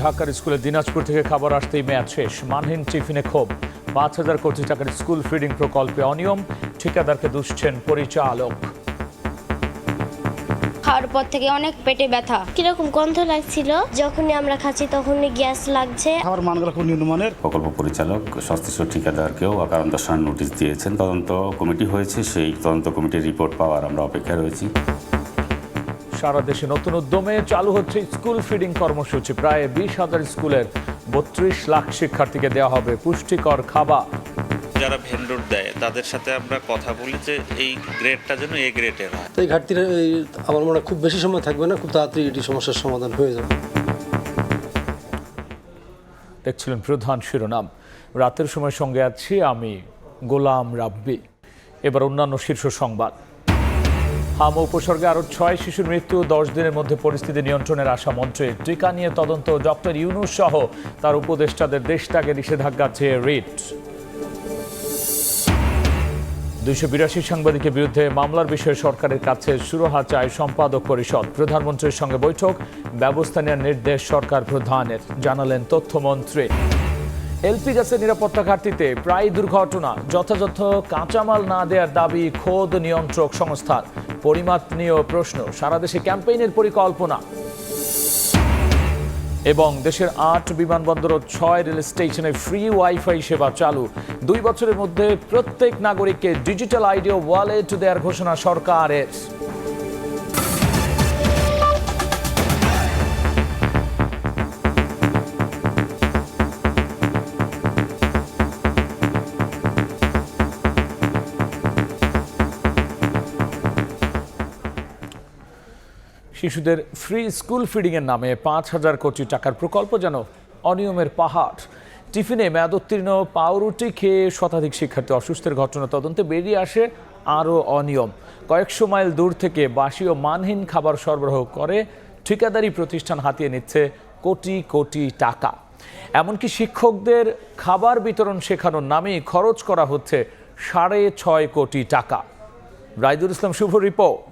ঢাকার স্কুলে দিনাজপুর থেকে খাবার আসতেই মেয়াদ শেষ। মানহীন টিফিনে ক্ষোভ। ৫,০০০ কোটি টাকার স্কুল ফিডিং প্রকল্পে অনিয়ম, ঠিকাদারকে দুষছেন পরিচালক। খাওয়ার পর থেকে অনেক পেটে ব্যথা, কিরকম গন্ধ লাগছিল, যখনই আমরা খাচ্ছি তখনই গ্যাস লাগছে। খাবার মানগুলো খুব নিম্নমানের। প্রকল্প পরিচালক সংশ্লিষ্ট ঠিকাদারকেও কারণ দর্শানোর নোটিশ দিয়েছেন। তদন্ত কমিটি হয়েছে, সেই তদন্ত কমিটির রিপোর্ট পাওয়ার আমরা অপেক্ষায় রয়েছি। সারা দেশে নতুন উদ্যমে চালু হচ্ছে স্কুল ফিডিং কর্মসূচি। প্রায় ২০,০০০ স্কুলের ৩২ লাখ শিক্ষার্থীকে দেওয়া হবে পুষ্টিকর খাবার। যারা ভেন্ডর দেয় তাদের সাথে আমরা কথা বলি যে এই গ্রেডটা যেন এ গ্রেডের হয়। তো এই ঘাটতিটা আমার মনে হয় খুব বেশি সময় থাকবে না, খুব তাড়াতাড়ি এটি সমস্যার সমাধান হয়ে যাবে। দেখছিলেন প্রধান শিরোনাম। রাতের সময় সঙ্গে আছি আমি গোলাম রাব্বি। এবার অন্যান্য শীর্ষ সংবাদ। হামা উপসর্গে আরও ৬ শিশুর মৃত্যু। ১০ দিনের মধ্যে পরিস্থিতি নিয়ন্ত্রণের আশা মন্ত্রীর। টিকা নিয়ে তদন্ত। ডক্টর ইউনূস সহ তার উপদেষ্টাদের দেশত্যাগে নিষেধাজ্ঞা চেয়ে রিট। ২৮২ সাংবাদিকের বিরুদ্ধে মামলার বিষয়ে সরকারের কাছে সুরাহা চায় সম্পাদক পরিষদ। প্রধানমন্ত্রীর সঙ্গে বৈঠক, ব্যবস্থা নেওয়ার নির্দেশ সরকার প্রধানের, জানালেন তথ্যমন্ত্রী। এলপি গ্যাসের নিরাপত্তা ঘাটতিতে প্রায় দুর্ঘটনা। যথাযথ কাঁচামাল না দেওয়ার দাবি খোদ নিয়ন্ত্রক সংস্থার। পরিমাপ নিয়েও প্রশ্ন। সারা দেশে ক্যাম্পেইনের পরিকল্পনা। এবং দেশের ৮ বিমানবন্দর ও ৬ রেল স্টেশনে ফ্রি ওয়াইফাই সেবা চালু। ২ বছরের মধ্যে প্রত্যেক নাগরিককে ডিজিটাল আইডি ও ওয়ালেট দেওয়ার ঘোষণা সরকারের। শিশুদের ফ্রি স্কুল ফিডিংয়ের নামে ৫,০০০ কোটি টাকার প্রকল্প যেন অনিয়মের পাহাড়। টিফিনে মেয়াদোত্তীর্ণ পাউরুটি খেয়ে শতাধিক শিক্ষার্থী অসুস্থের ঘটনা তদন্তে বেরিয়ে আসে আরও অনিয়ম। কয়েকশো মাইল দূর থেকে বাসি ও মানহীন খাবার সরবরাহ করে ঠিকাদারি প্রতিষ্ঠান হাতিয়ে নিচ্ছে কোটি কোটি টাকা। এমনকি শিক্ষকদের খাবার বিতরণ শেখানোর নামেই খরচ করা হচ্ছে ৬.৫ কোটি টাকা। রাইদুল ইসলাম শুভ রিপোর্ট।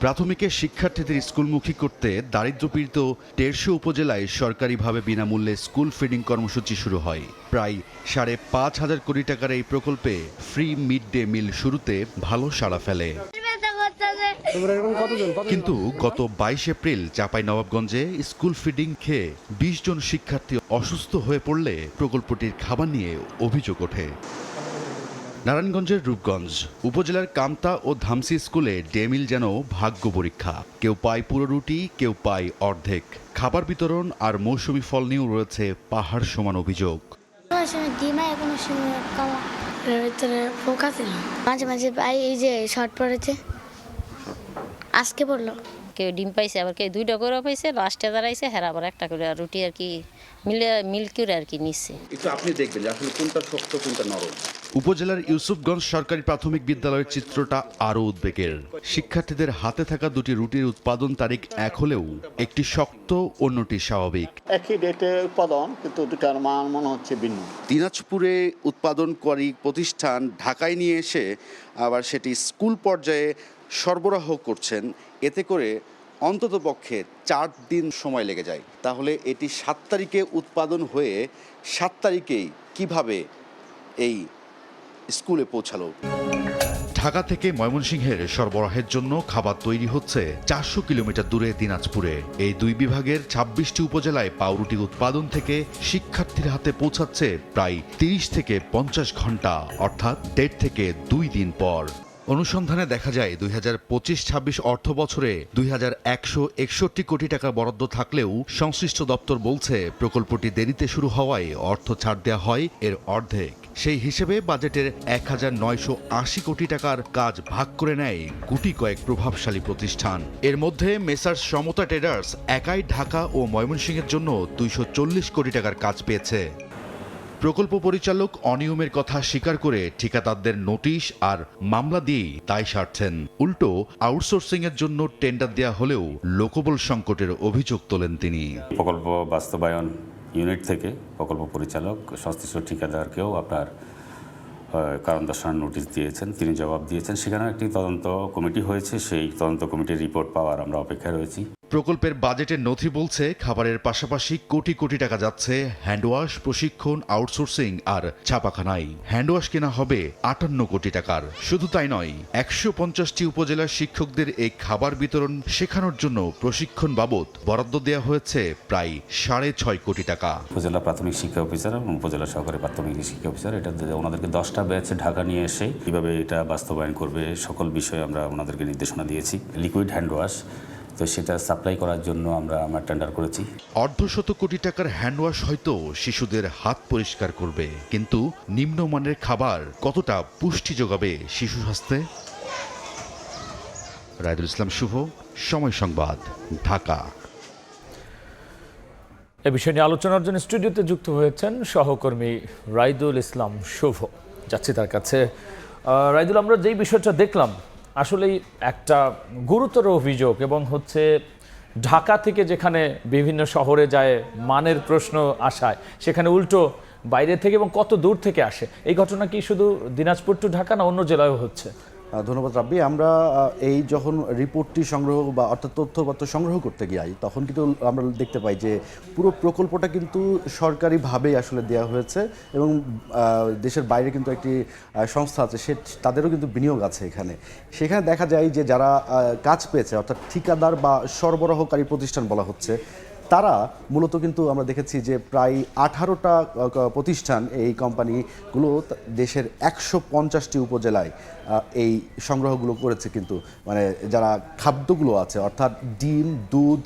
প্রাথমিকে শিক্ষার্থীদের স্কুলমুখী করতে দারিদ্র্যপীড়িত তেরশো উপজেলায় সরকারিভাবে বিনামূল্যে স্কুল ফিডিং কর্মসূচি শুরু হয়। প্রায় ৫,৫০০ কোটি টাকার এই প্রকল্পে ফ্রি মিড ডে মিল শুরুতে ভালো সাড়া ফেলে। কিন্তু গত ২২ এপ্রিল চাঁপাইনবাবগঞ্জে স্কুল ফিডিং খেয়ে ২০ জন শিক্ষার্থী অসুস্থ হয়ে পড়লে প্রকল্পটির খাবার নিয়ে অভিযোগ ওঠে। নারায়ণগঞ্জের রূপগঞ্জ উপজেলার কামতা ও ধামসি স্কুলে ডে মিল যেন ভাগ্য পরীক্ষা। কেউ পায় পুরো রুটি, কেউ পায় অর্ধেক। খাবার বিতরণ আর মৌসুমি ফল নিয়েও রয়েছে পাহাড় সমান অভিযোগ। মাঝে মাঝে পাই, এই যে শর্ট পড়েছে, আজকে পড়লো। কেউ ডিম পাইছে, আবার কেউ ২টা করে পাইছে, লাস্টে দাঁড়াইছে, হ্যাঁ আবার একটা করে রুটি আর কি মিল্ক করে আর কি নিচ্ছে। একটু আপনি দেখবেন যে আসলে কোনটা শক্ত কোনটা নরম। উপজেলার ইউসুফগঞ্জ সরকারি প্রাথমিক বিদ্যালয়ের চিত্রটা আরও উদ্বেগের। শিক্ষার্থীদের হাতে থাকা দুটি রুটির উৎপাদন তারিখ এক হলেও একটি শক্ত, অন্যটি স্বাভাবিক। একই ডেটে উৎপাদন, কিন্তু দুটার মান মনে হচ্ছে ভিন্ন। দিনাজপুরে উৎপাদনকারী প্রতিষ্ঠান ঢাকায় নিয়ে এসে আবার সেটি স্কুল পর্যায়ে সরবরাহ করছেন। এতে করে অন্ততপক্ষে ৪ দিন সময় লেগে যায়। তাহলে এটি ৭ তারিখে উৎপাদন হয়ে ৭ তারিখেই কিভাবে এই স্কুলে পৌঁছালো? ঢাকা থেকে ময়মনসিংহের সরবরাহের জন্য খাবার তৈরি হচ্ছে ৪০০ কিলোমিটার দূরে দিনাজপুরে। এই দুই বিভাগের ২৬টি উপজেলায় পাউরুটি উৎপাদন থেকে শিক্ষার্থীর হাতে পৌঁছাচ্ছে প্রায় ৩০ থেকে ৫০ ঘন্টা, অর্থাৎ ১.৫ থেকে ২ দিন পর। অনুসন্ধানে দেখা যায় ২০২৫-২৬ অর্থ বছরে ২,১৬১ কোটি টাকা বরাদ্দ থাকলেও সংশ্লিষ্ট দপ্তর বলছে প্রকল্পটি দেরিতে শুরু হওয়ায় অর্থ ছাড় দেওয়া হয় এর অর্ধেক। সেই হিসেবে বাজেটের ১,৯৮০ কোটি টাকার কাজ ভাগ করে নেয় গুটি কয়েক প্রভাবশালী প্রতিষ্ঠান। এর মধ্যে মেসার্স সমতা ট্রেডার্স একাই ঢাকা ও ময়মনসিংহের জন্য ২৪০ কোটি টাকার কাজ পেয়েছে। প্রকল্প পরিচালক অনিয়মের কথা স্বীকার করে ঠিকাদারদের নোটিশ আর মামলা দিয়েই দায় সারছেন। উল্টো আউটসোর্সিংয়ের জন্য টেন্ডার দেওয়া হলেও লোকবল সংকটের অভিযোগ তোলেন তিনি। প্রকল্প বাস্তবায়ন ইউনিট থেকে প্রকল্প পরিচালক সংশ্লিষ্ট ঠিকাদারকেও কারণ দর্শানোর নোটিশ দিয়েছেন, তিনি জবাব দিয়েছেন। সেখানেও একটি তদন্ত কমিটি হয়েছে, সেই তদন্ত কমিটির রিপোর্ট পাওয়ার আমরা অপেক্ষায় রয়েছি। প্রকল্পের বাজেটের নথি বলছে খাবারের পাশাপাশি কোটি কোটি টাকা যাচ্ছে হ্যান্ডওয়াশ, প্রশিক্ষণ, আউটসোর্সিং আর ছাপাখানায়। হ্যান্ডওয়াশ কেনা হবে 58 কোটি টাকার। শুধু তাই নয়, 150টি উপজেলার শিক্ষকদের এই খাবার বিতরণ শেখানোর জন্য প্রশিক্ষণ বাবদ বরাদ্দ দেওয়া হয়েছে প্রায় 6.5 কোটি টাকা। উপজেলা প্রাথমিক শিক্ষা অফিসার এবং উপজেলা সহকারী প্রাথমিক শিক্ষা অফিসার এটা ওনাদেরকে 10টা ব্যাচে ঢাকা নিয়ে এসে কীভাবে এটা বাস্তবায়ন করবে সকল বিষয়ে আমরা ওনাদেরকে নির্দেশনা দিয়েছি। লিকুইড হ্যান্ডওয়াশ, তো সেটা সাপ্লাই করার জন্য আমরা টেন্ডার করেছি। 1.5 কোটি টাকার হ্যান্ডওয়াশ হয়তো শিশুদের হাত পরিষ্কার করবে, কিন্তু নিম্নমানের খাবার কতটা পুষ্টি যোগাবে শিশু স্বাস্থ্যে? রায়দুল ইসলাম শুভ, সময় সংবাদ, ঢাকা। এ বিষয় নিয়ে আলোচনার জন্য স্টুডিওতে যুক্ত হয়েছেন সহকর্মী রায়দুল ইসলাম শুভ। যাচ্ছি তার কাছে। রায়দুল, আমরা যেই বিষয়টা দেখলাম আসলেই একটা গুরুতর অভিযোগ, এবং হচ্ছে ঢাকা থেকে যেখানে বিভিন্ন শহরে যায় মানের প্রশ্ন আসায়, সেখানে উল্টো বাইরে থেকে এবং কত দূর থেকে আসে। এই ঘটনা কি শুধু দিনাজপুর টু ঢাকা না অন্য জেলায়ও হচ্ছে? ধন্যবাদ রাব্বি। আমরা এই যখন রিপোর্টটি সংগ্রহ বা অর্থাৎ তথ্যপত্র সংগ্রহ করতে যাই, তখন কিন্তু আমরা দেখতে পাই যে পুরো প্রকল্পটা কিন্তু সরকারিভাবেই আসলে দেওয়া হয়েছে, এবং দেশের বাইরে কিন্তু একটি সংস্থা আছে, তাদেরও কিন্তু বিনিয়োগ আছে এখানে। সেখানে দেখা যায় যে যারা কাজ পেয়েছে, অর্থাৎ ঠিকাদার বা সরবরাহকারী প্রতিষ্ঠান বলা হচ্ছে, তারা মূলত কিন্তু আমরা দেখেছি যে প্রায় 18টা প্রতিষ্ঠান, এই কোম্পানিগুলো দেশের 150টি উপজেলায় এই সংগ্রহগুলো করেছে। কিন্তু মানে যারা খাদ্যগুলো আছে, অর্থাৎ ডিম, দুধ,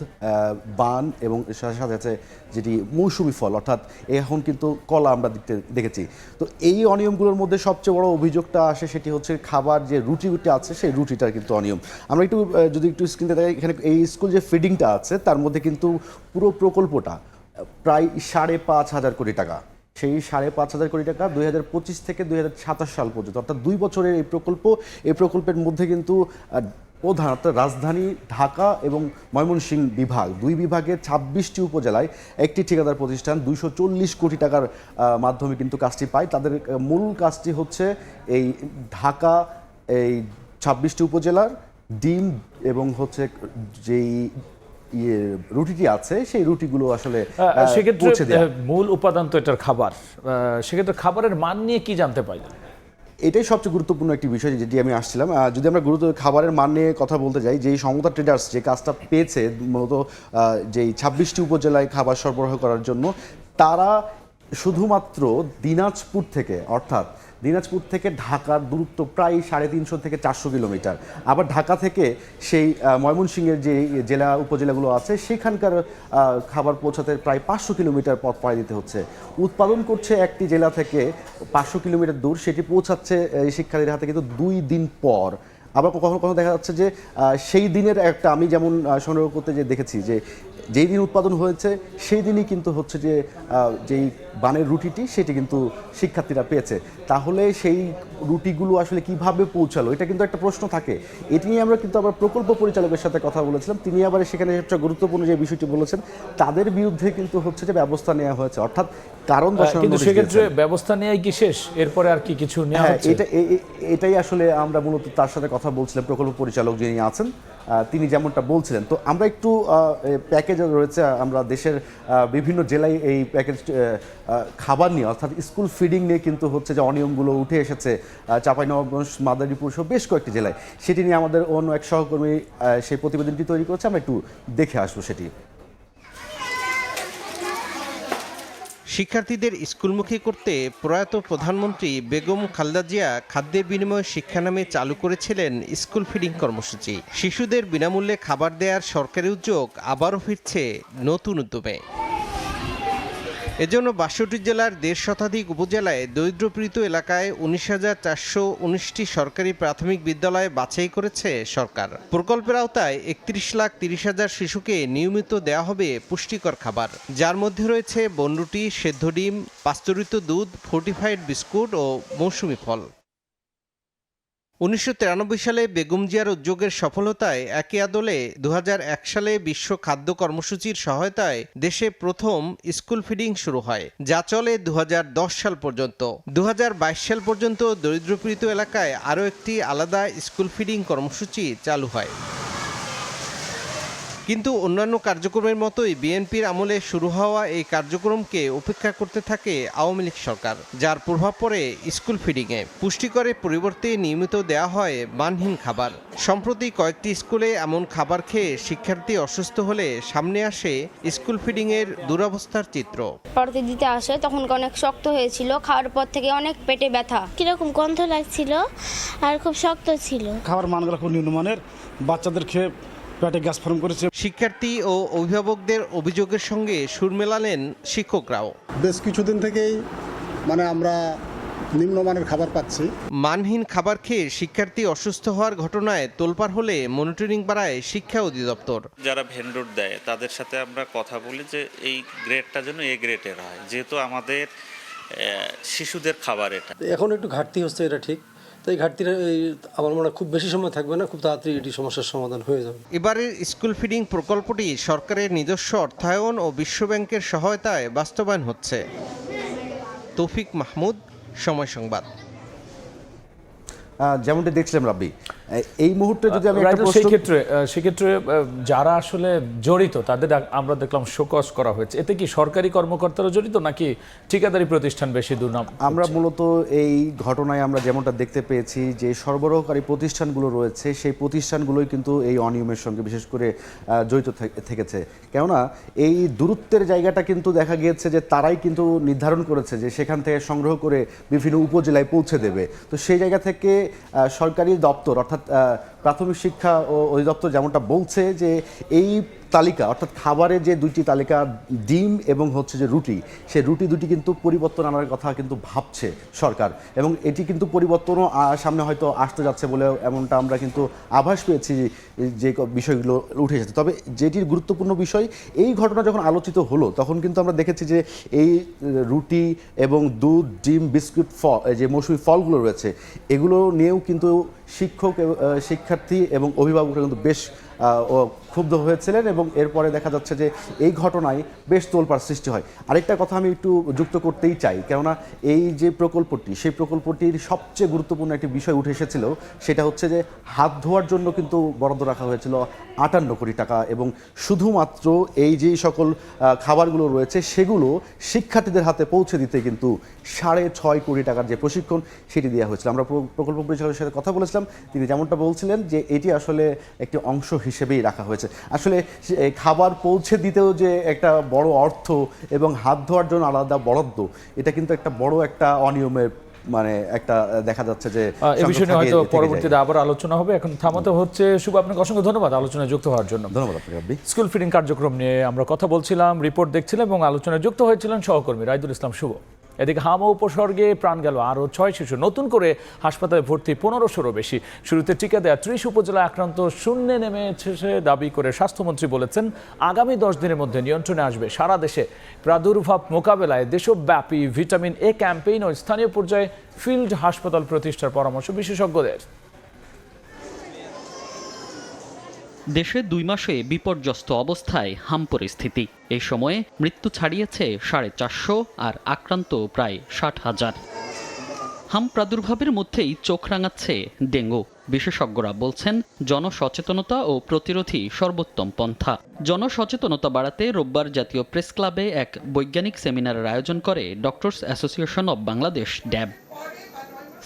বান এবং সাথে সাথে আছে যেটি মৌসুমি ফল, অর্থাৎ এখন কিন্তু কলা আমরা দেখেছি। তো এই অনিয়মগুলোর মধ্যে সবচেয়ে বড় অভিযোগটা আসে, সেটি হচ্ছে খাবার যে রুটিটা আছে, সেই রুটিটার কিন্তু অনিয়ম। আমরা যদি একটু স্ক্রিনে দেখি, এখানে এই স্কুল যে ফিডিংটা আছে, তার মধ্যে কিন্তু পুরো প্রকল্পটা প্রায় 5.5 কোটি টাকা। সেই 5.5 কোটি টাকা 2025 থেকে 2027 সাল পর্যন্ত, অর্থাৎ 2 বছরের এই প্রকল্পের মধ্যে কিন্তু প্রধান অর্থাৎ রাজধানী ঢাকা এবং ময়মনসিংহ বিভাগ, 2 বিভাগের 26টি উপজেলায় একটি ঠিকাদার প্রতিষ্ঠান 240 কোটি টাকার মাধ্যমে কিন্তু কাজটি পায়। তাদের মূল কাজটি হচ্ছে এই ঢাকা এই 26টি উপজেলার ডিম এবং হচ্ছে যেই রুটিটি আছে, সেই রুটিগুলো আসলে সেক্ষেত্রে মূল উপাদান তো এটার খাবার, সেক্ষেত্রে খাবারের মান নিয়ে কি জানতে পাই? এটাই সবচেয়ে গুরুত্বপূর্ণ একটি বিষয় যেটি আমি আসছিলাম। যদি আমরা খাবারের মান নিয়ে কথা বলতে যাই, যেই সমতা ট্রেডার্স যে কাজটা পেয়েছে মূলত যেই 26টি উপজেলায় খাবার সরবরাহ করার জন্য, তারা শুধুমাত্র দিনাজপুর থেকে, অর্থাৎ দিনাজপুর থেকে ঢাকার দূরত্ব প্রায় 350 থেকে 400 কিলোমিটার। আবার ঢাকা থেকে সেই ময়মনসিংহের যে জেলা উপজেলাগুলো আছে, সেখানকার খাবার পৌঁছাতে প্রায় 500 কিলোমিটার পথ পাড়ি দিতে হচ্ছে। উৎপাদন করছে একটি জেলা থেকে 500 কিলোমিটার দূর, সেটি পৌঁছাচ্ছে শিক্ষার্থীদের হাতে কিন্তু 2 দিন পর। আবার কখনো কখনো দেখা যাচ্ছে যে সেই দিনের একটা, আমি যেমন সংগ্রহ করতে যে দেখেছি যে যেই দিন উৎপাদন হয়েছে সেই দিনই কিন্তু হচ্ছে যে যেই বানের রুটিটি, সেটি কিন্তু শিক্ষার্থীরা পেয়েছে। তাহলে সেই রুটিগুলো আসলে কিভাবে পৌঁছালো, এটা কিন্তু একটা প্রশ্ন থাকে। এটি নিয়ে আমরা কিন্তু আবার প্রকল্প পরিচালকের সাথে কথা বলেছিলাম। তিনি আবার সেখানে সবচেয়ে গুরুত্বপূর্ণ যে বিষয়টি বলেছেন, তাদের বিরুদ্ধে কিন্তু হচ্ছে যে ব্যবস্থা নেওয়া হয়েছে, অর্থাৎ কারণ কিন্তু সেক্ষেত্রে ব্যবস্থা নেওয়াই কি শেষ? এরপরে আর কি কিছু নেওয়া হচ্ছে? এটাই আসলে আমরা মূলত তার সাথে কথা বলছিলাম, প্রকল্প পরিচালক যিনি আছেন তিনি যেমনটা বলছিলেন। তো আমরা একটু প্যাকেজ রয়েছে, আমরা দেশের বিভিন্ন জেলায় এই প্যাকেজ খাবার নিয়ে, অর্থাৎ স্কুল ফিডিং নিয়ে কিন্তু হচ্ছে যে অনিয়মগুলো উঠে এসেছে চাঁপাইনবাবগঞ্জ, মাদারীপুর সহ বেশ কয়েকটি জেলায়। সেটি নিয়ে আমাদের অন্য এক সহকর্মী সেই প্রতিবেদনটি তৈরি করেছে, আমরা একটু দেখে আসবো সেটি। শিক্ষার্থীদের স্কুলমুখী করতে প্রয়াত প্রধানমন্ত্রী বেগম খালেদা জিয়া খাদ্যের বিনিময়ে শিক্ষা নামে চালু করেছিলেন স্কুল ফিডিং কর্মসূচি। শিশুদের বিনামূল্যে খাবার দেওয়ার সরকারি উদ্যোগ আবারও ফিরছে নতুন উদ্যমে। এজন্য ৬২ জেলার ১৫০ শতাধিক উপজেলায় দরিদ্রপীড়িত এলাকায় ১৯,৪১৯টি সরকারি প্রাথমিক বিদ্যালয় বাছাই করেছে সরকার। প্রকল্পের আওতায় ৩১,৩০,০০০ শিশুকে নিয়মিত দেওয়া হবে পুষ্টিকর খাবার, যার মধ্যে রয়েছে বনরুটি, সেদ্ধ ডিম, পাস্তুরিত দুধ, ফোর্টিফাইড বিস্কুট ও মৌসুমি ফল। 1993 সালে বেগম জিয়ার উদ্যোগের সফলতায় একই আদলে 2001 সালে বিশ্ব খাদ্য কর্মসূচির সহায়তায় দেশে প্রথম স্কুল ফিডিং শুরু হয়, যা চলে 2010 সাল পর্যন্ত। 2022 সাল পর্যন্ত দরিদ্রপীড়িত এলাকায় আরও একটি আলাদা স্কুল ফিডিং কর্মসূচি চালু হয়। কিন্তু অন্যান্য কার্যক্রমের মতোই বিএনপির আমলে শুরু হওয়া এই কার্যক্রমকে উপেক্ষা করতে থাকে আওয়ামী লীগ সরকার, যার প্রভাব পড়ে স্কুল ফিডিংয়ে। পুষ্টিকরের পরিবর্তে নিয়মিত দেয়া হয় মানহীন খাবার। সম্প্রতি কয়েকটি স্কুলে এমন খাবার খেয়ে শিক্ষার্থী অসুস্থ হলে সামনে আসে স্কুল ফিডিংয়ের দুরবস্থার চিত্র। পড়তে দিতে আসে তখন অনেক শক্ত হয়েছিল, খাওয়ার পর থেকে অনেক পেটে ব্যথা, কিরকম গন্ধ লাগছিল আর খুব শক্ত ছিল। খাবার মানগুলো খুব নিম্নমানের, বাচ্চাদের খেয়ে পেটে গ্যাস ফর্ম করেছে। শিক্ষার্থী ও অভিভাবকদের অভিযোগের সঙ্গে সুর মেলালেন শিক্ষকরাও। বেশ কিছুদিন থেকেই আমরা নিম্নমানের খাবার পাচ্ছি। মানহীন খাবার খেয়ে শিক্ষার্থী অসুস্থ হওয়ার ঘটনায় তোলপাড় হলে মনিটরিং বাড়ায় শিক্ষা অধিদপ্তর। যারা ভেন্ডর দেয় তাদের সাথে আমরা কথা বলি যে এই গ্রেডটা যেন এ গ্রেডের হয়, যেহেতু আমাদের শিশুদের খাবার এটা। এখন একটু ঘাটতি হচ্ছে, এটা ঠিক। তো এই ঘাটতিটা আমার মনে হয় খুব বেশি সময় থাকবে না, খুব তাড়াতাড়ি এটি সমস্যার সমাধান হয়ে যাবে। এবারের স্কুল ফিডিং প্রকল্পটি সরকারের নিজস্ব অর্থায়ন ও বিশ্বব্যাংকের সহায়তায় বাস্তবায়ন হচ্ছে। তৌফিক মাহমুদ, সময় সংবাদ। যেমনটি দেখছিলাম রাব্বি, এই মুহূর্তে যদি আমি সেক্ষেত্রে যারা আসলে জড়িত তাদের আমরা দেখলাম শোকজ করা হয়েছে, এতে কি সরকারি কর্মকর্তারা জড়িত নাকি ঠিকাদারি প্রতিষ্ঠান বেশি দুর্নাম? আমরা মূলত এই ঘটনায় আমরা যেমনটা দেখতে পেয়েছি যে সরবরাহকারী প্রতিষ্ঠানগুলো রয়েছে, সেই প্রতিষ্ঠানগুলোই কিন্তু এই অনিয়মের সঙ্গে বিশেষ করে জড়িত থেকেছে। কেননা এই দূরত্বের জায়গাটা কিন্তু দেখা গিয়েছে যে তারাই কিন্তু নির্ধারণ করেছে যে সেখান থেকে সংগ্রহ করে বিভিন্ন উপজেলায় পৌঁছে দেবে। তো সেই জায়গা থেকে সরকারি দপ্তর অর্থাৎ প্রাথমিক শিক্ষা ও অধিদপ্তর যেমনটা বলছে যে এই তালিকা অর্থাৎ খাবারের যে দুইটি তালিকা, ডিম এবং যে রুটি, সেই রুটি দুটি কিন্তু পরিবর্তন আনার কথা কিন্তু ভাবছে সরকার, এবং এটি কিন্তু পরিবর্তনও সামনে হয়তো আসতে যাচ্ছে বলে এমনটা আমরা কিন্তু আভাস পেয়েছি যে বিষয়গুলো উঠে এসেছে। তবে যেটির গুরুত্বপূর্ণ বিষয়, এই ঘটনা যখন আলোচিত হলো তখন কিন্তু আমরা দেখেছি যে এই রুটি এবং দুধ, ডিম, বিস্কুট, যে মৌসুমি ফলগুলো রয়েছে এগুলো নিয়েও কিন্তু শিক্ষক, শিক্ষার্থী এবং অভিভাবকরা কিন্তু বেশ ক্ষুব্ধ হয়েছিলেন, এবং এরপরে দেখা যাচ্ছে যে এই ঘটনায় বেশ তোলপাড় সৃষ্টি হয়। আরেকটা কথা আমি একটু যুক্ত করতেই চাই, কেননা এই যে প্রকল্পটি, সেই প্রকল্পটির সবচেয়ে গুরুত্বপূর্ণ একটি বিষয় উঠে এসেছিল, সেটা হচ্ছে যে হাত ধোয়ার জন্য কিন্তু বরাদ্দ রাখা হয়েছিল 58 কোটি টাকা, এবং শুধুমাত্র এই যে সকল খাবারগুলো রয়েছে সেগুলো শিক্ষার্থীদের হাতে পৌঁছে দিতে কিন্তু 6.5 কোটি টাকার যে প্রশিক্ষণ সেটি দেওয়া হয়েছিল। আমরা প্রকল্প পরিচালকের সাথে কথা বলেছিলাম, তিনি যেমনটা বলছিলেন যে এটি আসলে একটি অংশ হিসেবেই রাখা হয়েছে। আসলে খাবার পৌঁছে দিতেও যে একটা বড় অর্থ এবং হাত ধোয়ার জন্য আলাদা বরাদ্দ, এটা কিন্তু একটা বড় একটা অনিয়মের একটা দেখা যাচ্ছে যে এই বিষয় নিয়ে হয়তো পরবর্তীতে আবার আলোচনা হবে। এখন থামাতে হচ্ছে। শুভ, আপনাকে অসংখ্য ধন্যবাদ আলোচনায় যুক্ত হওয়ার জন্য। ধন্যবাদ আপনাকে রাব্বি। স্কুল ফিডিং কার্যক্রম নিয়ে আমরা কথা বলছিলাম, রিপোর্ট দেখছিলাম এবং আলোচনায় যুক্ত হয়েছিলেন সহকর্মী রাইদুল ইসলাম শুভ। এদিকে হামা উপসর্গে প্রাণ গেল আরও 6 শিশু। নতুন করে হাসপাতালে ভর্তি 1500-ও বেশি। শুরুতে টিকা দেয়া 30 উপজেলায় আক্রান্ত শূন্যে নেমেছে দাবি করে স্বাস্থ্যমন্ত্রী বলেছেন আগামী 10 দিনের মধ্যে নিয়ন্ত্রণে আসবে সারা দেশে প্রাদুর্ভাব মোকাবেলায় দেশব্যাপী ভিটামিন এ ক্যাম্পেইন ও স্থানীয় পর্যায়ে ফিল্ড হাসপাতাল প্রতিষ্ঠার পরামর্শ বিশেষজ্ঞদের। দেশে 2 মাসে বিপর্যস্ত অবস্থায় হাম পরিস্থিতি। এই সময়ে মৃত্যু ছাড়িয়েছে 450 আর আক্রান্ত প্রায় 60,000। হাম প্রাদুর্ভাবের মধ্যেই চোখ রাঙাচ্ছে ডেঙ্গু। বিশেষজ্ঞরা বলছেন জনসচেতনতা ও প্রতিরোধী সর্বোত্তম পন্থা। জনসচেতনতা বাড়াতে রোববার জাতীয় প্রেস ক্লাবে এক বৈজ্ঞানিক সেমিনারের আয়োজন করে ডক্টরস অ্যাসোসিয়েশন অব বাংলাদেশ, ড্যাব।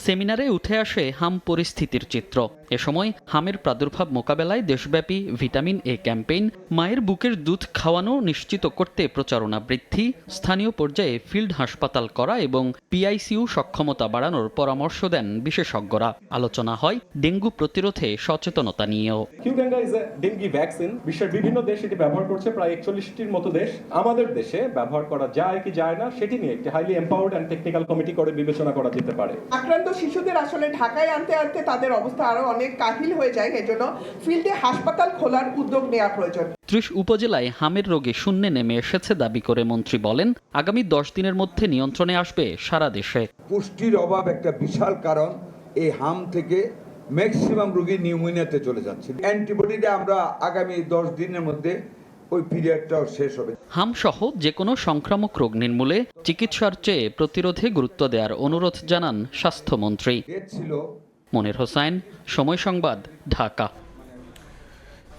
সেমিনারে উঠে আসে হাম পরিস্থিতির চিত্র। এ সময় হামের প্রাদুর্ভাব মোকাবেলায় দেশব্যাপী ভিটামিন এ ক্যাম্পেইন, মায়ের বুকের দুধ খাওয়ানো নিশ্চিত করতে প্রচারণা বৃদ্ধি, স্থানীয় পর্যায়ে ফিল্ড হাসপাতাল করা এবং পিআইসিইউ সক্ষমতা বাড়ানোর পরামর্শ দেন বিশেষজ্ঞরা। আলোচনা হয় ডেঙ্গু প্রতিরোধে সচেতনতা নিয়েও। Qdenga is a dengue vaccine. বিশ্বের বিভিন্ন দেশ এটি ব্যবহার করছে, প্রায় 41টির মতো দেশ। আমাদের দেশে ব্যবহার করা যায় কি যায় না সেটি নিয়ে একটি highly empowered and technical committee করে বিবেচনা করা যেতে পারে। আক্রান্ত শিশুদের আসলে ঢাকায় আনতে আনতে তাদের অবস্থা আরো অনেক কাহিল হয়ে যায়, এজন্য ফিল্ডে হাসপাতাল খোলার উদ্যোগ নেওয়া প্রয়োজন। 30 উপজেলায় হামের রোগে শূন্যে নেমে এসেছে দাবি করে মন্ত্রী বলেন আগামী 10 দিনের মধ্যে নিয়ন্ত্রণে আসবে সারা দেশে। পুষ্টির অভাব একটা বিশাল কারণ এই হাম থেকে ম্যাক্সিমাম রোগী নিউমোনিয়াতে চলে যাচ্ছে। অ্যান্টিবডিটা আমরা আগামী 10 দিনের মধ্যে ওই পিরিয়ডটাও শেষ হবে। হাম সহ যে কোনো সংক্রামক রোগ নির্মূলে চিকিৎসার চেয়ে প্রতিরোধে গুরুত্ব দেওয়ার অনুরোধ জানান স্বাস্থ্যমন্ত্রী। মনির হোসাইন, সময় সংবাদ, ঢাকা।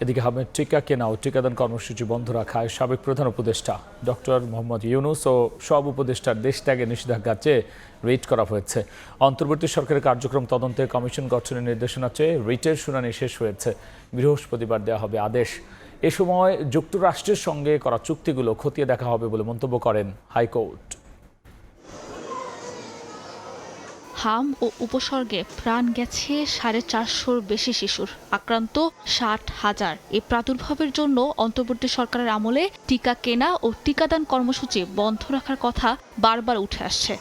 এদিকে হামের টিকা কেনা ও টিকাদান কর্মসূচি বন্ধ রাখায় সাবেক প্রধান উপদেষ্টা ডক্টর মোহাম্মদ ইউনূস ও সব উপদেষ্টার দেশ ত্যাগে নিষেধাজ্ঞা চেয়ে রিট করা হয়েছে। অন্তর্বর্তী সরকারের কার্যক্রম তদন্তে কমিশন গঠনের নির্দেশনা চেয়ে রিটের শুনানি শেষ হয়েছে। বৃহস্পতিবার দেওয়া হবে আদেশ। এ সময় যুক্তরাষ্ট্রের সঙ্গে করা চুক্তিগুলো খতিয়ে দেখা হবে বলে মন্তব্য করেন হাইকোর্ট। হাম ও উপসর্গে প্রাণ গেছে 450-র বেশি শিশুর, আক্রান্ত 60,000। এই প্রাদুর্ভাবের জন্য অন্তর্বর্তী সরকারের আমলে টিকা কেনা ও টিকাদান কর্মসূচি বন্ধ রাখার কথা বারবার উঠে আসছে।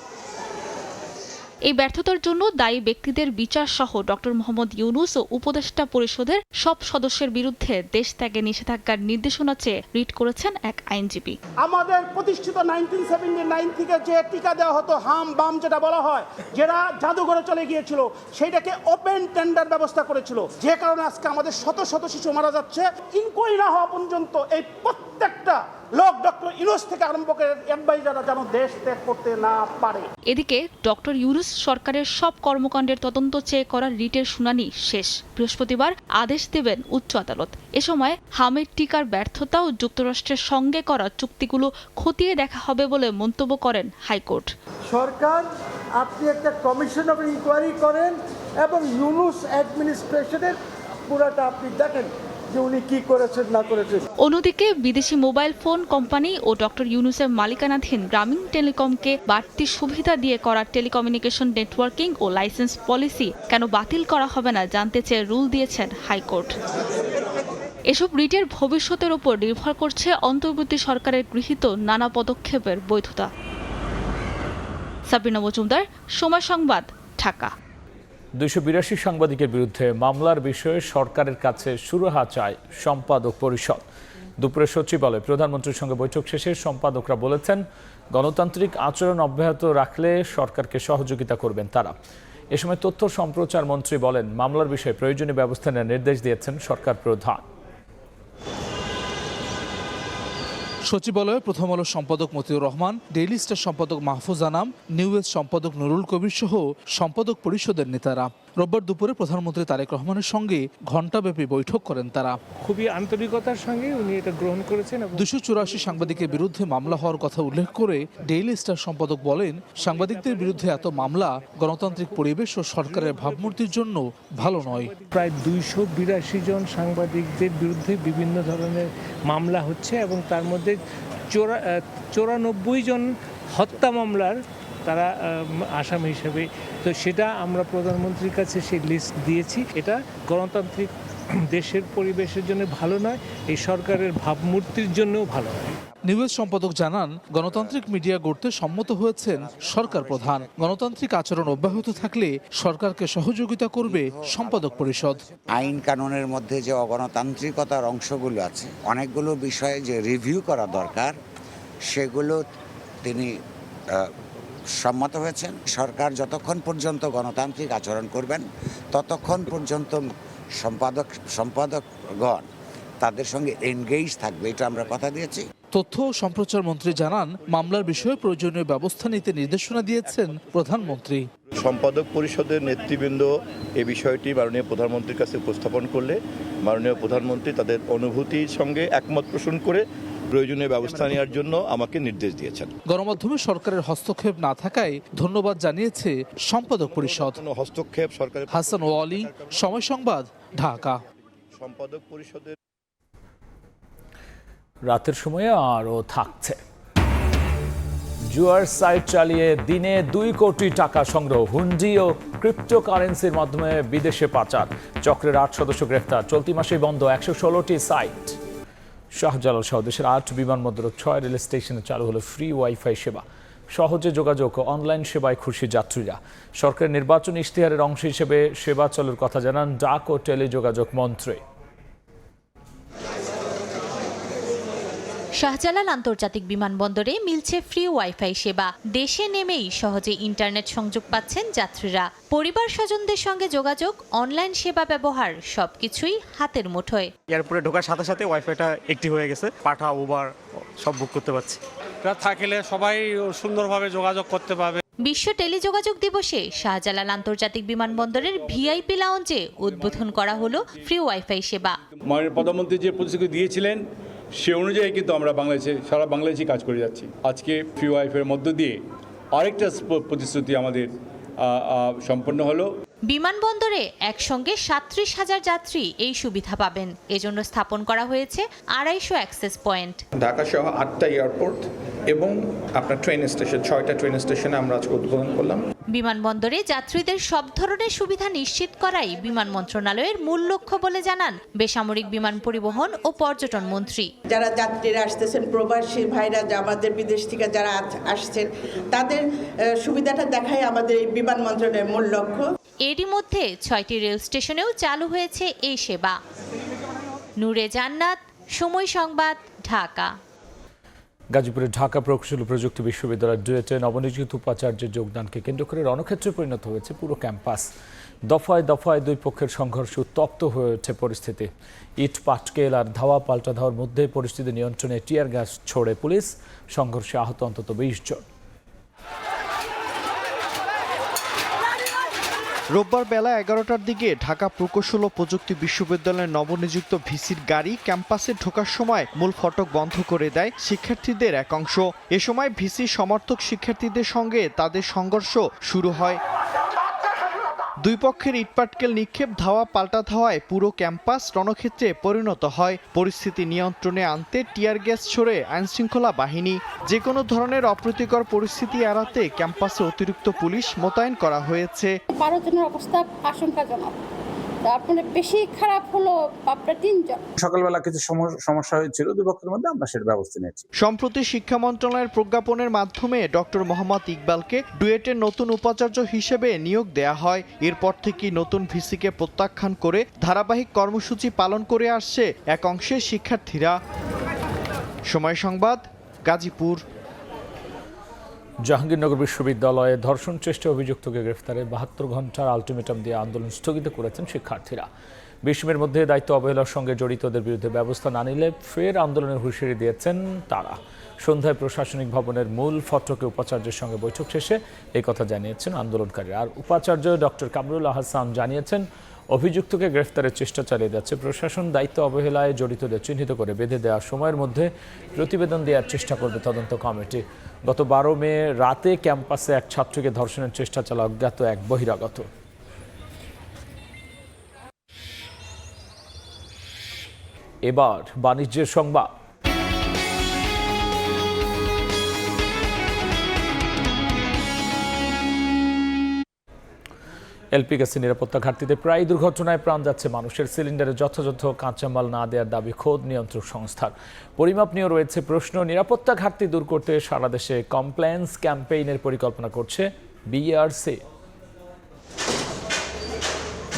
এই ব্যর্থতার জন্য দায়ী ব্যক্তিদের বিচার সহ ডক্টর মোহাম্মদ ইউনূস ও উপদেষ্টা পরিষদের সব সদস্যের বিরুদ্ধে দেশ ত্যাগে নিষেধাজ্ঞার নির্দেশনা চেয়ে রিট করেছেন এক আইনজীবী। আমাদের প্রতিষ্ঠিত 1979 থেকে যে টিকা দেওয়া হতো হাম বাম যেটা বলা হয়, যারা জাদুঘরে চলে গিয়েছিল, সেইটাকে ওপেন টেন্ডার ব্যবস্থা করেছিল, যে কারণে আজকে আমাদের শত শত শিশু মারা যাচ্ছে। ইনকোয়ারি না হওয়া পর্যন্ত এই প্রত্যেকটা লোক ডক্টর ইউনূস থেকে আরম্ভ করে অ্যাডভাইজাররা যেন দেশ ত্যাগ করতে না পারে। এদিকে ডক্টর ইউনূস সরকারের সব কর্মকাণ্ডের তদন্ত চেয়ে করা রিটের শুনানি শেষ। বৃহস্পতিবার আদেশ দেবেন উচ্চ আদালত। এ সময় হামের টিকার ব্যর্থতা ও যুক্তরাষ্ট্রের সঙ্গে করা চুক্তিগুলো খতিয়ে দেখা হবে বলে মন্তব্য করেন হাইকোর্ট। সরকার, আপনি একটা কমিশন অফ ইনকোয়ারি করেন এবং ইউনূস অ্যাডমিনিস্ট্রেশনের পুরাটা আপনি দেখেন যে উনি কি করেছেন না করেছেন। অন্যদিকে বিদেশি মোবাইল ফোন কোম্পানি ও ডক্টর ইউনূসের মালিকানাধীন গ্রামীণ টেলিকমকে বাড়তি সুবিধা দিয়ে করা টেলিকমিউনিকেশন নেটওয়ার্কিং ও লাইসেন্স পলিসি কেন বাতিল করা হবে না জানতে চেয়ে রুল দিয়েছেন হাইকোর্ট। এসব রিটের ভবিষ্যতের উপর নির্ভর করছে অন্তর্বর্তী সরকারের গৃহীত নানা পদক্ষেপের বৈধতা। সাবিনা মজুমদার, সময় সংবাদ, ঢাকা। 282 সাংবাদিকের বিরুদ্ধে মামলার বিষয়ে সরকারের কাছে সুরাহা চায় সম্পাদক পরিষদ। দুপুরে সচিবালয়ে প্রধানমন্ত্রীর সঙ্গে বৈঠক শেষে সম্পাদকরা বলেছেন, গণতান্ত্রিক আচরণ অব্যাহত রাখলে সরকারকে সহযোগিতা করবেন তারা। এ সময় তথ্য সম্প্রচার মন্ত্রী বলেন, মামলার বিষয়ে প্রয়োজনীয় ব্যবস্থা নেওয়ার নির্দেশ দিয়েছেন সরকার প্রধান। সচিবালয়ে প্রথম আলো সম্পাদক মতিউর রহমান, ডেইলি স্টার সম্পাদক মাহফুজ আনাম, নিউজ সম্পাদক নুরুল কবির সহ সম্পাদক পরিষদের নেতারা রোববার দুপুরে প্রধানমন্ত্রী তারেক রহমানের সঙ্গে ঘণ্টাব্যাপী বৈঠক করেন তারা। খুবই আন্তরিকতার সঙ্গে উনি এটা গ্রহণ করেছেন। 284 সাংবাদিকের বিরুদ্ধে মামলা হওয়ার কথা উল্লেখ করে ডেইলি স্টার সম্পাদক বলেন, সাংবাদিকদের বিরুদ্ধে এত মামলা গণতান্ত্রিক পরিবেশ ও সরকারের ভাবমূর্তির জন্য ভালো নয়। প্রায় 282 জন সাংবাদিকদের বিরুদ্ধে বিভিন্ন ধরনের মামলা হচ্ছে এবং তার মধ্যে 94 জন হত্যা মামলার তারা আসামি হিসেবে। তো সেটা আমরা প্রধানমন্ত্রীর কাছে সেই লিস্ট দিয়েছি। এটা গণতান্ত্রিক দেশের পরিবেশের জন্য ভালো নয়, এই সরকারের ভাবমূর্তির জন্যও ভালো নয়। নিউজ সম্পাদক জানান, গণতান্ত্রিক মিডিয়া গড়তে সম্মত হয়েছেন সরকার প্রধান। গণতান্ত্রিক আচরণ অব্যাহত থাকলে সরকারকে সহযোগিতা করবে সম্পাদক পরিষদ। আইন কানুনের মধ্যে যে অগণতান্ত্রিকতার অংশগুলো আছে, অনেকগুলো বিষয়ে যে রিভিউ করা দরকার, সেগুলো তিনি সম্মত হয়েছেন। সরকার যতক্ষণ পর্যন্ত গণতান্ত্রিক আচরণ করবেন ততক্ষণ পর্যন্ত সম্পাদকগণ তাদের সঙ্গে এনগেজ থাকবে, এটা আমরা কথা দিয়েছি। তথ্য ও সম্প্রচার মন্ত্রী জানান, মামলার বিষয়ে প্রয়োজনীয় ব্যবস্থা নিতে নির্দেশনা দিয়েছেন প্রধানমন্ত্রী। সম্পাদক পরিষদের নেতৃবৃন্দ এই বিষয়টি মাননীয় প্রধানমন্ত্রীর কাছে উপস্থাপন করলে মাননীয় প্রধানমন্ত্রী তাদের অনুভূতির সঙ্গে একমত পোষণ করে প্রয়োজনীয় ব্যবস্থা নেওয়ার জন্য আমাকে নির্দেশ দিয়েছেন। গণমাধ্যমে সরকারের হস্তক্ষেপ না থাকায় ধন্যবাদ জানিয়েছে সম্পাদক পরিষদ। হস্তক্ষেপ সরকারের। হাসান ওয়ালি, সময় সংবাদ, ঢাকা। সম্পাদক পরিষদের রাতের সময়ে আরও থাকছে। জুয়ার সাইট চালিয়ে দিনে 2 কোটি টাকা সংগ্রহ, হুন্ডি ও ক্রিপ্টোকারেন্সির মাধ্যমে বিদেশে পাচার। চক্রের 8 সদস্য গ্রেফতার। চলতি মাসেই বন্ধ 116টি সাইট। শাহজালাল সহ দেশের 8 বিমানবন্দর ও 6 রেল স্টেশনে চালু হলো ফ্রি ওয়াইফাই সেবা। সহজে যোগাযোগ ও অনলাইন সেবায় খুশি যাত্রীরা। সরকারের নির্বাচনী ইশতেহারের অংশ হিসেবে সেবা চালুর কথা জানান ডাক ও টেলিযোগাযোগ মন্ত্রী। শাহজালাল আন্তর্জাতিক বিমানবন্দরে মিলছে ফ্রি ওয়াইফাই সেবা। দেশে নেমেই সহজে ইন্টারনেট সংযোগ পাচ্ছেন যাত্রীরা। পরিবার স্বজনদের সঙ্গে যোগাযোগ, অনলাইন সেবা ব্যবহার সবকিছুই হাতের মুঠোয়। এয়ারপোর্টে ঢোকার সাথে সাথে ওয়াইফাইটা অ্যাক্টিভ হয়ে গেছে, পাঠা উবার সব বুক করতে পারছি। এটা থাকলে সবাই সুন্দরভাবে যোগাযোগ করতে পারবে। বিশ্ব টেলিযোগাযোগ দিবসে শাহজালাল আন্তর্জাতিক বিমানবন্দরের ভিআইপি লাউঞ্জে উদ্বোধন করা হলো ফ্রি ওয়াইফাই সেবা। মাননীয় প্রধানমন্ত্রী যে প্রতিশ্রুতি দিয়েছিলেন সে অনুযায়ী কিন্তু আমরা সারা বাংলাদেশে কাজ করে যাচ্ছি। আজকে ফ্রি ওয়াইফাইয়ের মধ্য দিয়ে আরেকটা প্রতিশ্রুতি আমাদের সম্পন্ন হলো। বিমানবন্দরে একসঙ্গে 37,000 যাত্রী এই সুবিধা পাবেন। এজন্য স্থাপন করা হয়েছে 250 অ্যাক্সেস পয়েন্ট। ঢাকা সহ 8টা এয়ারপোর্ট এবং আপনার ট্রেন স্টেশন 6টা ট্রেন স্টেশনে আমরা আজকে উদ্বোধন করলাম। বিমানবন্দরে যাত্রীদের সব ধরনের সুবিধা নিশ্চিত করাই বিমান মন্ত্রণালয়ের মূল লক্ষ্য বলে জানান বেসামরিক বিমান পরিবহন ও পর্যটন মন্ত্রী। যারা যাত্রীরা আসতেছেন, প্রবাসী ভাইরা আমাদের বিদেশ থেকে যারা আসছেন, তাদের সুবিধাটা দেখাই আমাদের এই বিমান মন্ত্রণালয়ের মূল লক্ষ্য। এরই মধ্যে 6টি রেল স্টেশনেও চালু হয়েছে এই সেবা। নূরে জান্নাত, সময় সংবাদ, ঢাকা। গাজীপুরের ঢাকা প্রকৌশল ও প্রযুক্তি বিশ্ববিদ্যালয়ের ডুয়েটে নবনিযুক্ত উপাচার্যের যোগদানকে কেন্দ্র করে রণক্ষেত্রে পরিণত হয়েছে পুরো ক্যাম্পাস। দফায় দফায় দুই পক্ষের সংঘর্ষ উত্তপ্ত হয়ে ওঠে পরিস্থিতি। ইট পাটকেল আর ধাওয়া পাল্টা ধাওয়ার মধ্যে পরিস্থিতি নিয়ন্ত্রণে টিয়ার গ্যাস ছোড়ে পুলিশ। সংঘর্ষে আহত অন্তত 20 জন। রোববার বেলা 11টার দিকে ঢাকা প্রকৌশল ও প্রযুক্তি বিশ্ববিদ্যালয়ের নবনিযুক্ত ভিসির গাড়ি ক্যাম্পাসে ঢোকার সময় মূল ফটক বন্ধ করে দেয় শিক্ষার্থীদের এক অংশ। এ সময় ভিসি সমর্থক শিক্ষার্থীদের সঙ্গে তাদের সংঘর্ষ শুরু হয়। দুই পক্ষের ইটপাটকেল নিক্ষেপ, ধাওয়া পাল্টা ধাওয়ায় পুরো ক্যাম্পাস রণক্ষেত্রে পরিণত হয়। পরিস্থিতি নিয়ন্ত্রণে আনতে টিয়ার গ্যাস ছোড়ে আইনশৃঙ্খলা বাহিনী। যে কোনো ধরনের অপ্রীতিকর পরিস্থিতি এড়াতে ক্যাম্পাসে অতিরিক্ত পুলিশ মোতায়েন করা হয়েছে। 12 জনের অবস্থা আশঙ্কাজনক, তারপরে বেশি খারাপ হলো আপনার 3 জন। সকালবেলা কিছু সমস্যা হয়েছিল, দুপক্ষের মধ্যে আমরা সেটা ব্যবস্থা নিয়েছি। সম্প্রতি শিক্ষা মন্ত্রণালয়ের প্রজ্ঞাপনের মাধ্যমে ডক্টর মোহাম্মদ ইকবালকে ডুয়েটের নতুন উপাচার্য হিসেবে নিয়োগ দেয়া হয়। এরপর থেকেই নতুন ভিসিকে প্রত্যাখ্যান করে ধারাবাহিক কর্মসূচি পালন করে আসছে এক অংশের শিক্ষার্থীরা। সময় সংবাদ, গাজীপুর। জাহাঙ্গীরনগর বিশ্ববিদ্যালয়ে ধর্ষণ চেষ্টা অভিযুক্তকে গ্রেফতারে 72 ঘন্টার আলটিমেটাম দিয়ে আন্দোলন স্থগিত করেছেন শিক্ষার্থীরা। 20 মের মধ্যে দায়িত্ব অবহেলার সঙ্গে জড়িতদের বিরুদ্ধে ব্যবস্থা না নিলে ফের আন্দোলনের হুঁশিয়ারি দিয়েছেন তারা। সন্ধ্যায় প্রশাসনিক ভবনের মূল ফটকে উপাচার্যের সঙ্গে বৈঠক শেষে এই কথা জানিয়েছেন আন্দোলনকারীরা। আর উপাচার্য ডক্টর কামরুল আহসান জানিয়েছেন, অভিযুক্তকে গ্রেফতারের চেষ্টা চালিয়ে যাচ্ছে প্রশাসন। দায়িত্ব অবহেলায় জড়িতদের চিহ্নিত করে বেঁধে দেওয়ার সময়ের মধ্যে প্রতিবেদন দেওয়ার চেষ্টা করবে তদন্ত কমিটি। গত 12 মে রাতে ক্যাম্পাসে এক ছাত্রীকে ধর্ষণের চেষ্টা চালায় অজ্ঞাত এক বহিরাগত। এবার বাণিজ্যের সংবাদ। এলপি গ্যাসের নিরাপত্তা ঘাটতিতে প্রায় দুর্ঘটনায় প্রাণ যাচ্ছে মানুষের। সিলিন্ডারে যথাযথ কাঁচামাল না দেওয়ার দাবি খোদ নিয়ন্ত্রক সংস্থার। পরিমাপ নিয়েও রয়েছে প্রশ্ন। নিরাপত্তা ঘাটতি দূর করতে সারা দেশে কমপ্লেন্স ক্যাম্পেইনের পরিকল্পনা করছে বিআরসি।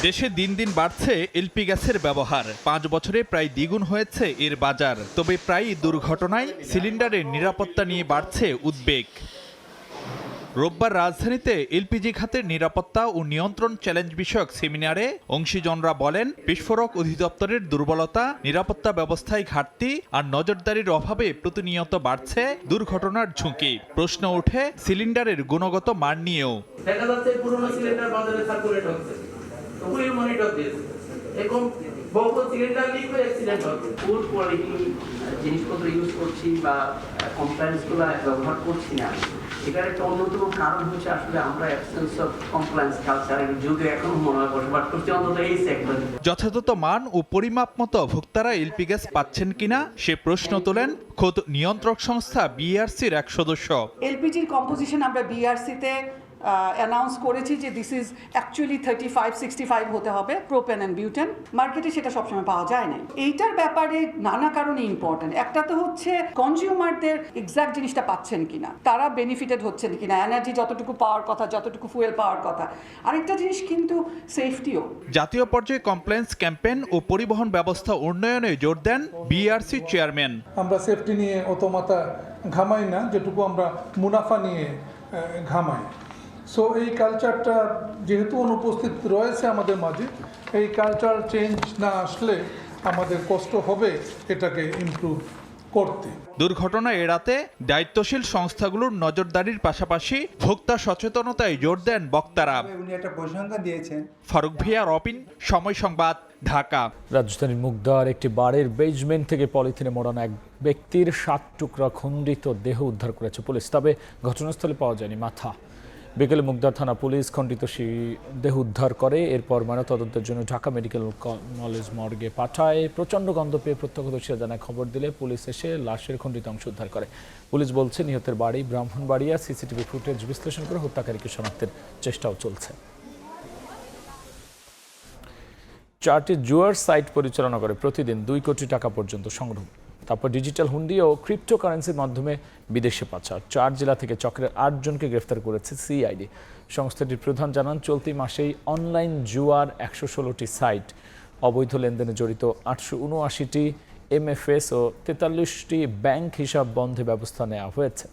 দেশে দিন দিন বাড়ছে এলপি গ্যাসের ব্যবহার। 5 বছরে প্রায় দ্বিগুণ হয়েছে এর বাজার। তবে প্রায়ই দুর্ঘটনায় সিলিন্ডারের নিরাপত্তা নিয়ে বাড়ছে উদ্বেগ। রোববার রাজধানীতে এলপিজি খাতের নিরাপত্তা ও নিয়ন্ত্রণ চ্যালেঞ্জ বিষয়ক সেমিনারে অংশীজনরা বলেন, বিস্ফোরক অধিদপ্তরের দুর্বলতা, নিরাপত্তা ব্যবস্থায় ঘাটতি আর নজরদারির অভাবে প্রতিনিয়ত বাড়ছে দুর্ঘটনার ঝুঁকি। প্রশ্ন ওঠে সিলিন্ডারের গুণগত মান নিয়েও। দেখা যাচ্ছে পুরনো সিলিন্ডার বাজারে সার্কুলেট হচ্ছে, ওই মনিটর দিয়েছে, এরকম বহু সিলিন্ডার লিক হয়ে অ্যাক্সিডেন্ট হচ্ছে। ফুড কোয়ালিটি জিনিসপত্র ইউজ করছি বা কমপ্লায়েন্সগুলো ব্যবহার করছি না, এটার একটা অন্যতম কারণ হচ্ছে আসলে আমরা অ্যাবসেন্স অফ কমপ্লায়েন্স কালচারের যুগে এখন মনে হয় বসবাস করছি, অন্তত এই সেক্টরে। যথাযথ মান ও পরিমাপ মতো ভোক্তারা এলপি গ্যাস পাচ্ছেন কিনা সে প্রশ্ন তোলেন খোদ নিয়ন্ত্রক সংস্থা বিআরসির এক সদস্য। এলপিজির কম্পোজিশন আমরা বিআরসিতে অ্যানাউন্স করেছি যে দিস ইজ অ্যাকচুয়ালি 35-65 হতে হবে প্রোপেন অ্যান্ড বিউটেন। মার্কেটে সেটা সবসময় পাওয়া যায় না। এইটার ব্যাপারে নানা কারণে ইম্পর্টেন্ট। একটা তো হচ্ছে কনজিউমারদের এক্সাক্ট জিনিসটা পাচ্ছেন কিনা, তারা বেনিফিটেড হচ্ছেন কিনা, এনার্জি যতটুকু পাওয়ার কথা, যতটুকু ফুয়েল পাওয়ার কথা। আরেকটা জিনিস কিন্তু সেফটিও। জাতীয় পর্যায়ে কমপ্লেন্স ক্যাম্পেইন ও পরিবহন ব্যবস্থা উন্নয়নে জোর দেন বিআরসি চেয়ারম্যান। আমরা সেফটি নিয়ে অত মাথা ঘামাই না, যেটুকু আমরা মুনাফা নিয়ে ঘামাই। সো এই কালচারটা যেহেতু অনুপস্থিত রয়েছে আমাদের মাঝে, এই কালচার চেঞ্জ না আসলে আমাদের কষ্ট হবে এটাকে ইমপ্রুভ করতে। দুর্ঘটনা এড়াতে দায়িত্বশীল সংস্থাগুলোর নজরদারির পাশাপাশি ভোক্তা সচেতনতায় জোর দেন বক্তারা। উনি একটা প্রসঙ্গ দিয়েছেন। ফারুক ভিয়া, রবিন, সময় সংবাদ, ঢাকা। রাজধানীর মুগদার একটি বাড়ির বেজমেন্ট থেকে পলিথিনে মোড়ানো এক ব্যক্তির 7 টুকরা খণ্ডিত দেহ উদ্ধার করেছে পুলিশ, তবে ঘটনাস্থলে পাওয়া যায়নি মাথা। বিকেলে মুগদার থানা পুলিশ খণ্ডিত সেই দেহ উদ্ধার করে, এরপর ময়নাতদন্তের জন্য ঢাকা মেডিকেল কলেজ মর্গে পাঠায়। প্রচণ্ড গন্ধ পেয়ে প্রত্যক্ষদর্শীরা জানায়, খবর দিলে পুলিশ এসে লাশের খণ্ডিত অংশ উদ্ধার করে। পুলিশ বলছে, নিহতের বাড়ি ব্রাহ্মণবাড়িয়া। সিসিটিভি ফুটেজ বিশ্লেষণ করে হত্যাকারীকে শনাক্তের চেষ্টাও চলছে। 4টি জুয়ার সাইট পরিচালনা করে প্রতিদিন 2 কোটি টাকা পর্যন্ত সংগ্রহ, তারপর ডিজিটাল হুন্ডি ও ক্রিপ্টোকারেন্সির মাধ্যমে বিদেশে পাচার। 4 জেলা থেকে চক্রের 8 জনকে গ্রেফতার করেছে সিআইডি। সংস্থাটির প্রধান জানান, চলতি মাসেই অনলাইন জুয়ার 116টি সাইট, অবৈধ লেনদেনে জড়িত 879টি এমএফএস ও 43টি ব্যাংক হিসাব বন্ধে ব্যবস্থা নেওয়া হয়েছে।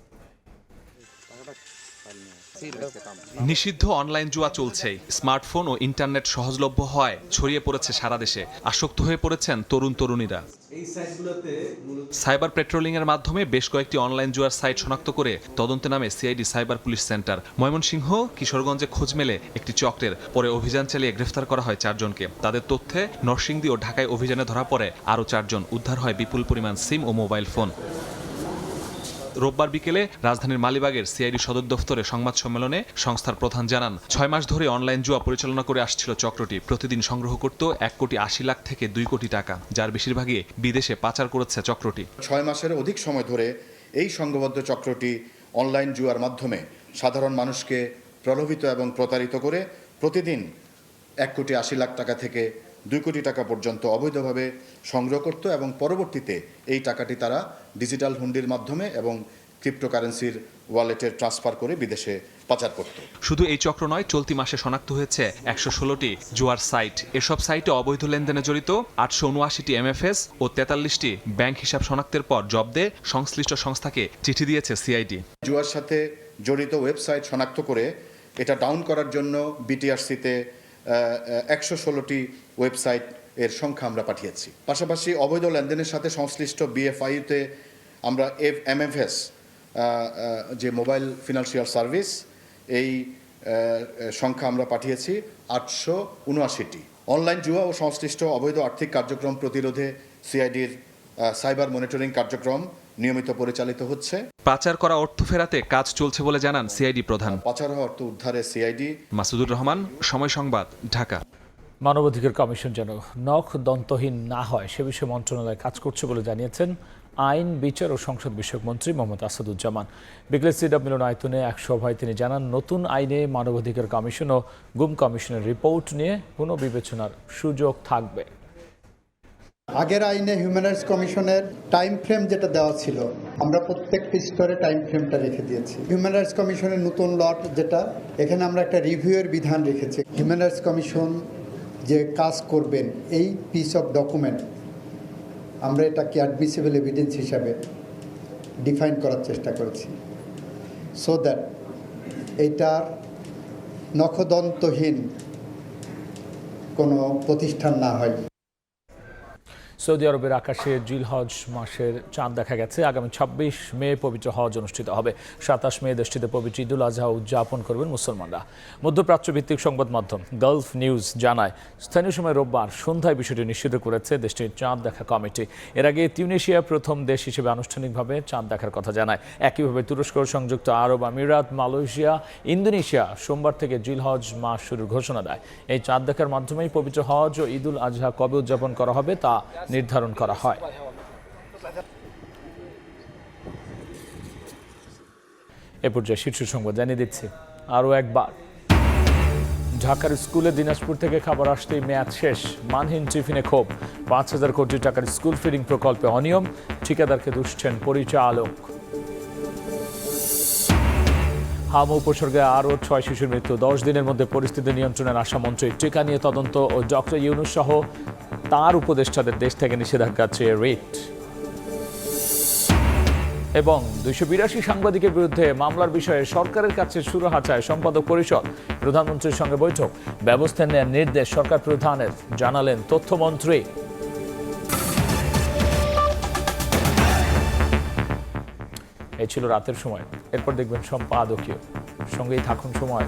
নিষিদ্ধ অনলাইন জুয়া চলছে। স্মার্টফোন ও ইন্টারনেট সহজলভ্য হয় ছড়িয়ে পড়েছে সারা দেশে। আসক্ত হয়ে পড়েছেন তরুণ তরুণীরা। সাইবার পেট্রোলিং এর মাধ্যমে বেশ কয়েকটি অনলাইন জুয়ার সাইট শনাক্ত করে তদন্তে নামে CID cyber police centre. Mymensingh, কিশোরগঞ্জে খোঁজ মেলে একটি চক্রের, পরে অভিযান চালিয়ে গ্রেফতার করা হয় 4 জনকে। তাদের তথ্যে নরসিংদী ও ঢাকায় অভিযানে ধরা পড়ে আরও 4 জন। উদ্ধার হয় বিপুল পরিমাণ সিম ও মোবাইল ফোন। রোববার বিকেলে রাজধানীর মালিবাগের সিআইডি সদর দফতরে সংবাদ সম্মেলনে সংস্থার প্রধান জানান, 6 মাস ধরে অনলাইন জুয়া পরিচালনা করে আসছিল চক্রটি। প্রতিদিন সংগ্রহ করত 1,80,00,000 থেকে 2 কোটি টাকা, যার বেশিরভাগই বিদেশে পাচার করেছে চক্রটি। 6 মাসের অধিক সময় ধরে এই সংঘবদ্ধ চক্রটি অনলাইন জুয়ার মাধ্যমে সাধারণ মানুষকে প্রলোভিত এবং প্রতারিত করে প্রতিদিন 1,80,00,000 টাকা থেকে 2 কোটি টাকা পর্যন্ত অবৈধভাবে সংগ্রহ করত এবং পরবর্তীতে এই টাকাটি তারা ডিজিটাল হুন্ডির মাধ্যমে এবং ক্রিপ্টোকারেন্সির ওয়ালেটে ট্রান্সফার করে বিদেশে পাচার করত। শুধু এই চক্র নয়, চলতি মাসে শনাক্ত হয়েছে 116টি জুয়ার সাইট। এসব সাইটে অবৈধ লেনদেনে জড়িত 879টি এমএফএস ও 43টি ব্যাংক হিসাব শনাক্তের পর জব্দে সংশ্লিষ্ট সংস্থাকে চিঠি দিয়েছে সিআইডি। জুয়ার সাথে জড়িত ওয়েবসাইট শনাক্ত করে এটা ডাউন করার জন্য বিটিআরসিতে 116টি ওয়েবসাইট এর সংখ্যা আমরা পাঠিয়েছি। পাশাপাশি অবৈধ লেনদেনের সাথে সংশ্লিষ্ট বিএফআইতে আমরা এমএফএস যে মোবাইল ফিনান্সিয়াল সার্ভিস, এই সংখ্যা আমরা পাঠিয়েছি 879টি। অনলাইন জুয়া ও সংশ্লিষ্ট অবৈধ আর্থিক কার্যক্রম প্রতিরোধে সিআইডির সাইবার মনিটরিং কার্যক্রম নিয়মিত পরিচালিত হচ্ছে। পাচার করা অর্থ ফেরাতে কাজ চলছে বলে জানান সিআইডি প্রধান। পাচার হওয়া অর্থ উদ্ধারে সিআইডি। মাসুদুর রহমান, সময় সংবাদ, ঢাকা। মানবাধিকার কমিশন যেন নখ দন্তহীন না হয় সে বিষয়ে মন্ত্রণালয় কাজ করছে বলে জানিয়েছেন আইন, বিচার ও সংসদ বিষয়ক মন্ত্রী মোহাম্মদ আসাদুজ্জামান। বিকেলে সিডাব মিলনায়তনে এক সভায় তিনি জানান, নতুন আইনে মানবাধিকার কমিশন ও গুম কমিশনের রিপোর্ট নিয়ে পুনর্বিবেচনার সুযোগ থাকবে। আগের আইনে হিউম্যান রাইটস কমিশনের টাইম ফ্রেম যেটা দেওয়া ছিল, আমরা প্রত্যেকটি স্তরে টাইম ফ্রেমটা রেখে দিয়েছি। হিউম্যান রাইটস কমিশনের নতুন লট যেটা, এখানে আমরা একটা রিভিউয়ের বিধান রেখেছি। হিউম্যান রাইটস কমিশন যে কাজ করবেন, এই পিস অফ ডকুমেন্ট আমরা এটাকে অ্যাডমিসিবল এভিডেন্স হিসাবে ডিফাইন করার চেষ্টা করেছি, সো দ্যাট এইটার নখদন্তহীন কোনো প্রতিষ্ঠান না হয়। সৌদি আরবের আকাশে জিলহজ মাসের চাঁদ দেখা গেছে। আগামী 26 মে পবিত্র হজ অনুষ্ঠিত হবে। 27 মে দেশটিতে পবিত্র ঈদুল আজহা উদযাপন করবেন মুসলমানরা। মধ্যপ্রাচ্য ভিত্তিক সংবাদ মাধ্যম গালফ নিউজ জানায়, স্থানীয় সময় রোববার সন্ধ্যায় বিষয়টি নিশ্চিত করেছে দেশটির চাঁদ দেখা কমিটি। এর আগে তিউনিশিয়া প্রথম দেশ হিসেবে আনুষ্ঠানিকভাবে চাঁদ দেখার কথা জানায়। একইভাবে তুরস্ক, সংযুক্ত আরব আমিরাত, মালয়েশিয়া, ইন্দোনেশিয়া সোমবার থেকে জিলহজ মাস শুরুর ঘোষণা দেয়। এই চাঁদ দেখার মাধ্যমেই পবিত্র হজ ও ঈদুল আজহা কবে উদযাপন করা হবে তা নির্ধারণ করা হয়। এ পর্যায়ে শীর্ষ সংবাদ জানিয়ে দিচ্ছি আরও একবার। ঢাকার স্কুলে দিনাজপুর থেকে খাবার আসতেই মেয়াদ শেষ, মানহীন টিফিনে ক্ষোভ। 5,000 কোটি টাকার স্কুল ফিডিং প্রকল্পে অনিয়ম, ঠিকাদারকে দুষছেন পরিচালক। হাম উপসর্গে আরও 6 শিশুর মৃত্যু, 10 দিনের মধ্যে পরিস্থিতি নিয়ন্ত্রণের আশামন্ত্রী। টিকা নিয়ে তদন্ত ও ডক্টর ইউনূস সহ তার উপদেষ্টাদের দেশ থেকে নিষেধাজ্ঞা চেয়ে রিট। এবং 282 সাংবাদিকের বিরুদ্ধে মামলার বিষয়ে সরকারের কাছে সুরাহা চায় সম্পাদক পরিষদ। প্রধানমন্ত্রীর সঙ্গে বৈঠক, ব্যবস্থা নেওয়ার নির্দেশ সরকার প্রধানের, জানালেন তথ্যমন্ত্রী। এই ছিল রাতের সময়, এরপর দেখবেন সম্পাদকীয়। সঙ্গেই থাকুন সময়।